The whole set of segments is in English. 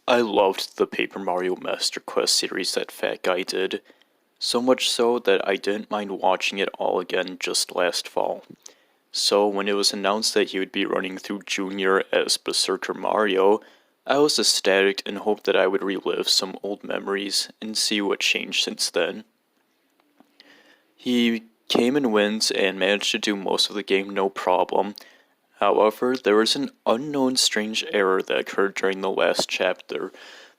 I loved the Paper Mario Master Quest series that Fatguy did, so much so that I didn't mind watching it all again just last fall. So when it was announced that he would be running through Junior as Berserker Mario, I was ecstatic and hoped that I would relive some old memories and see what changed since then. He came in wins and managed to do most of the game no problem. However, there was an unknown strange error that occurred during the last chapter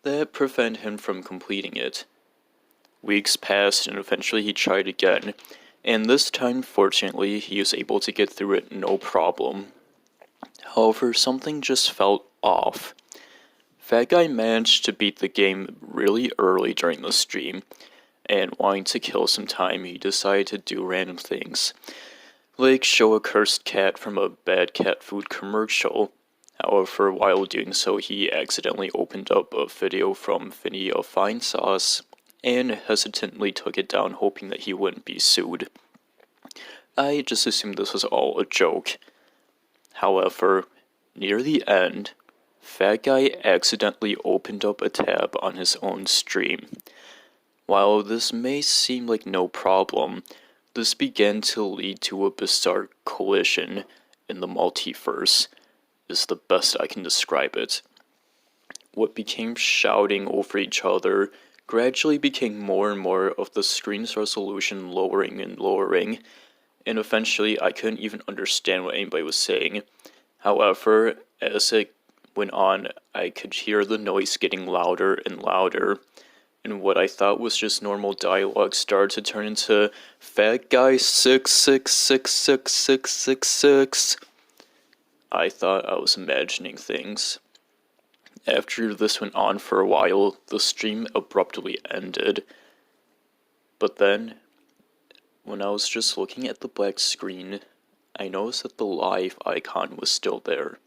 that prevented him from completing it. Weeks passed and eventually he tried again, and this time, fortunately, he was able to get through it no problem. However, something just felt off. Fatguy managed to beat the game really early during the stream, and wanting to kill some time, he decided to do random things, like show a cursed cat from a bad cat food commercial. However, while doing so, he accidentally opened up a video from Finny of Fine Sauce and hesitantly took it down, hoping that he wouldn't be sued. I just assumed this was all a joke. However, near the end, Fatguy accidentally opened up a tab on his own stream. While this may seem like no problem, this began to lead to a bizarre collision in the multiverse, is the best I can describe it. What became shouting over each other gradually became more and more of the screen's resolution lowering and lowering, and eventually I couldn't even understand what anybody was saying. However, as it went on, I could hear the noise getting louder and louder, and what I thought was just normal dialogue started to turn into Fatguy 6666666. I thought I was imagining things. After this went on for a while, the stream abruptly ended. But then, when I was just looking at the black screen, I noticed that the live icon was still there.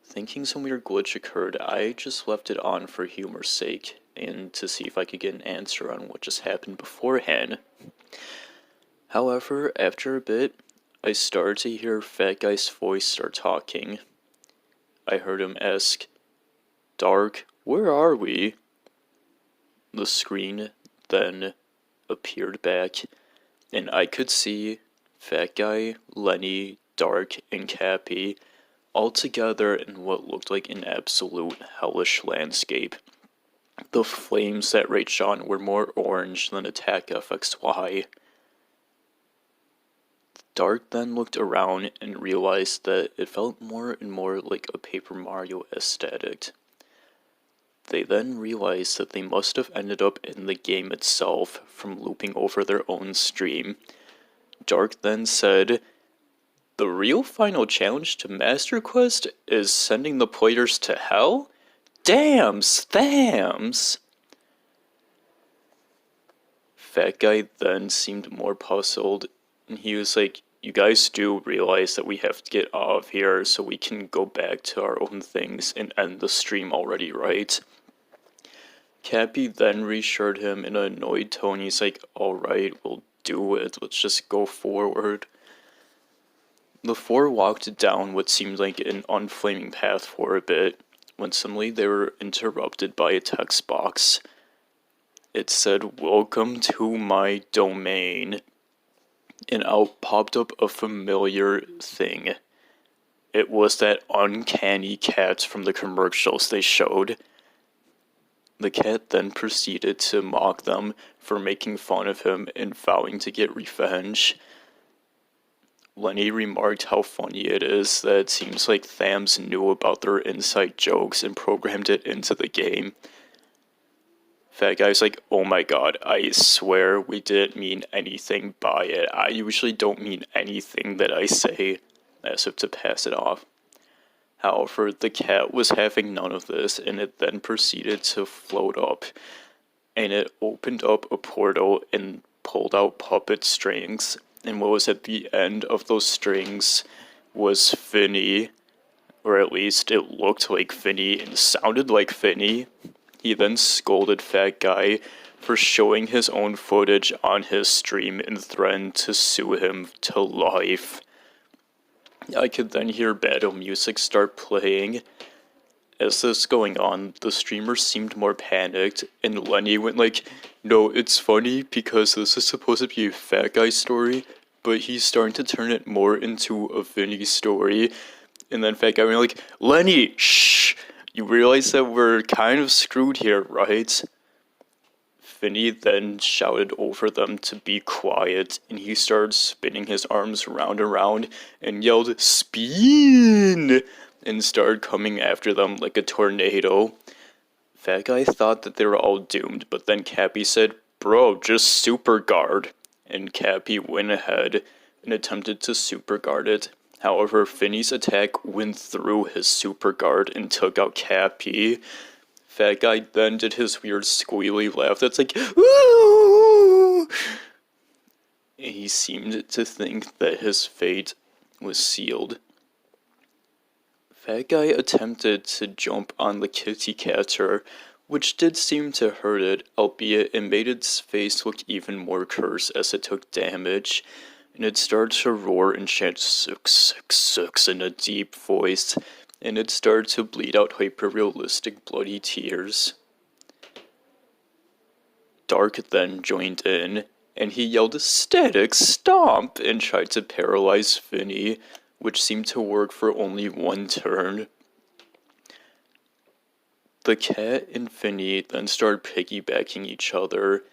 Thinking some weird glitch occurred, I just left it on for humor's sake, and to see if I could get an answer on what just happened beforehand. However, after a bit, I started to hear Fatguy's voice start talking. I heard him ask, "Dark, where are we?" The screen then appeared back, and I could see Fatguy, Lenny, Dark, and Cappy all together in what looked like an absolute hellish landscape. The flames that raged on were more orange than Attack FXY. Dark then looked around and realized that it felt more and more like a Paper Mario aesthetic. They then realized that they must have ended up in the game itself from looping over their own stream. Dark then said, "The real final challenge to Master Quest is sending the players to hell? Damns, thams!" Fatguy then seemed more puzzled, and he was like, "You guys do realize that we have to get out of here so we can go back to our own things and end the stream already, right?" Cappy then reassured him in an annoyed tone. He's like, "Alright, we'll do it. Let's just go forward." The four walked down what seemed like an unflaming path for a bit, when suddenly they were interrupted by a text box. It said, "Welcome to my domain." And out popped up a familiar thing. It was that uncanny cat from the commercials they showed. The cat then proceeded to mock them for making fun of him and vowing to get revenge. Lenny remarked how funny it is that it seems like Thams knew about their inside jokes and programmed it into the game. Fatguy's like, "Oh my god, I swear we didn't mean anything by it. I usually don't mean anything that I say," as if to pass it off. However, the cat was having none of this, and it then proceeded to float up, and it opened up a portal and pulled out puppet strings, and what was at the end of those strings was Finny, or at least it looked like Finny and sounded like Finny. He then scolded Fatguy for showing his own footage on his stream and threatened to sue him to life. I could then hear battle music start playing, As this going on, the streamer seemed more panicked, and Lenny went like, "No, it's funny because this is supposed to be a Fatguy story, but he's starting to turn it more into a Vinny story." And then Fatguy went like, "Lenny, shh! You realize that we're kind of screwed here, right?" Vinny then shouted over them to be quiet, and he started spinning his arms round and round and yelled, "Spin!" and started coming after them like a tornado. Fatguy thought that they were all doomed, but then Cappy said, "Bro, just super guard." And Cappy went ahead and attempted to super guard it. However, Finny's attack went through his super guard and took out Cappy. Fatguy then did his weird squealy laugh that's like, "Ooh!" He seemed to think that his fate was sealed. Fatguy attempted to jump on the kitty catcher, which did seem to hurt it, albeit it made its face look even more cursed as it took damage, and it started to roar and chant "Six, six, six" in a deep voice, and it started to bleed out hyper-realistic bloody tears. Dark then joined in, and he yelled "Static Stomp" and tried to paralyze Finny, which seemed to work for only one turn. The cat and Finny then started piggybacking each other,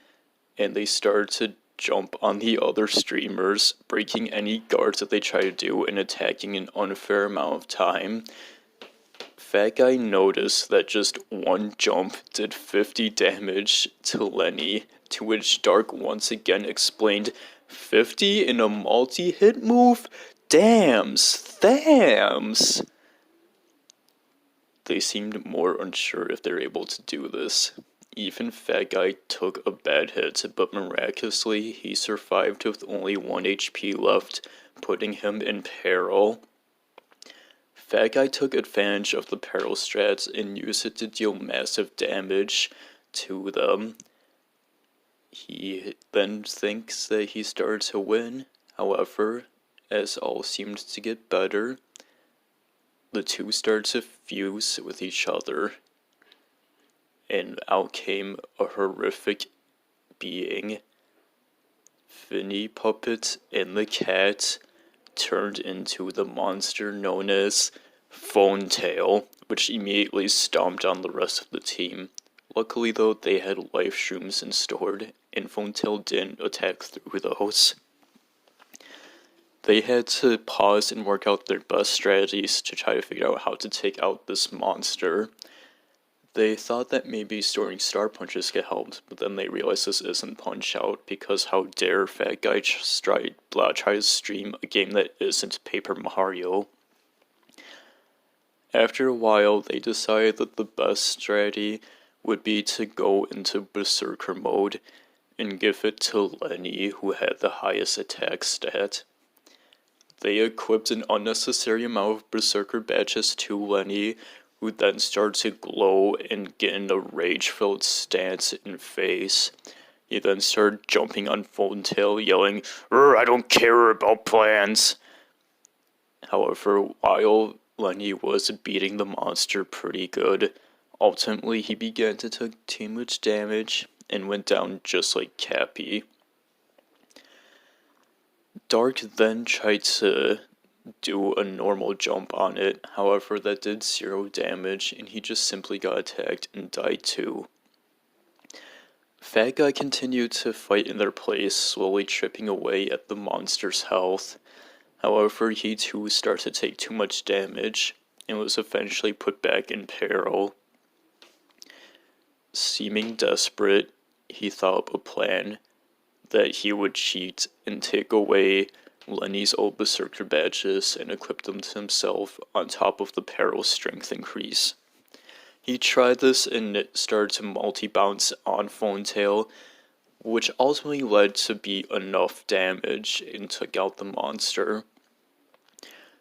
and they started to jump on the other streamers, breaking any guards that they tried to do and attacking an unfair amount of time. Fatguy noticed that just one jump did 50 damage to Lenny, to which Dark once again explained, 50 in a multi-hit move? Dams! Thams! They seemed more unsure if they were able to do this. Even Fatguy took a bad hit, but miraculously he survived with only 1 HP left, putting him in peril. Fatguy took advantage of the peril strats and used it to deal massive damage to them. He then thinks that he started to win. However, as all seemed to get better, the two started to fuse with each other, and out came a horrific being. Finny Puppet and the cat turned into the monster known as Phone Tail, which immediately stomped on the rest of the team. Luckily though, they had life shrooms stored, and Phone Tail didn't attack through those. They had to pause and work out their best strategies to try to figure out how to take out this monster. They thought that maybe storing star punches could help, but then they realized this isn't Punch-Out, because how dare Fatguy try to stream a game that isn't Paper Mario. After a while, they decided that the best strategy would be to go into Berserker mode and give it to Lenny, who had the highest attack stat. They equipped an unnecessary amount of Berserker badges to Lenny, who then started to glow and get in a rage-filled stance and face. He then started jumping on Phone Tail, yelling, "I don't care about plans!" However, while Lenny was beating the monster pretty good, ultimately he began to take too much damage and went down just like Cappy. Dark then tried to do a normal jump on it, however that did 0 damage and he just simply got attacked and died too. Fatguy continued to fight in their place, slowly chipping away at the monster's health. However, he too started to take too much damage and was eventually put back in peril. Seeming desperate, he thought up a plan that he would cheat and take away Lenny's old Berserker badges and equip them to himself on top of the peril strength increase. He tried this and it started to multi-bounce on Phone Tail, which ultimately led to be enough damage and took out the monster.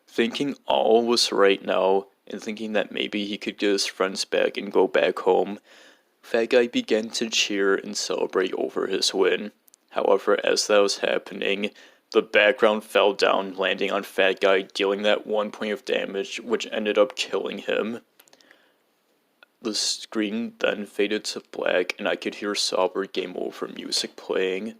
Thinking all was right now, and thinking that maybe he could get his friends back and go back home, Fatguy began to cheer and celebrate over his win. However, as that was happening, the background fell down, landing on Fatguy, dealing that 1 point of damage, which ended up killing him. The screen then faded to black and I could hear sober game over music playing.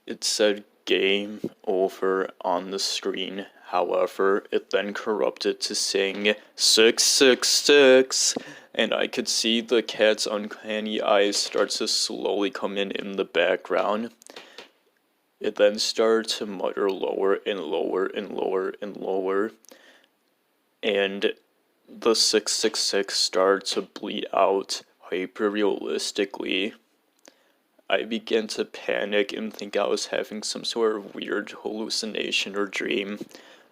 It said game over on the screen. However, it then corrupted to saying 666, and I could see the cat's uncanny eyes start to slowly come in the background. It then started to mutter lower and lower and lower and lower, and the 666 started to bleed out hyper-realistically. I began to panic and think I was having some sort of weird hallucination or dream.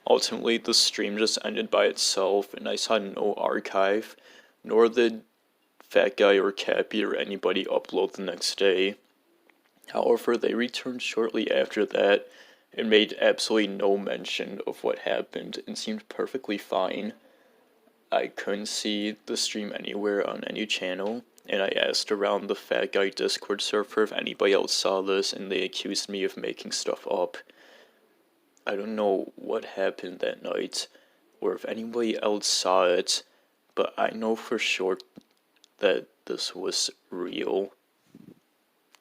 Ultimately, the stream just ended by itself, and I saw no archive, nor did Fatguy or Cappy or anybody upload the next day. However, they returned shortly after that and made absolutely no mention of what happened and seemed perfectly fine. I couldn't see the stream anywhere on any channel, and I asked around the Fatguy Discord server if anybody else saw this, and they accused me of making stuff up. I don't know what happened that night, or if anybody else saw it, but I know for sure that this was real.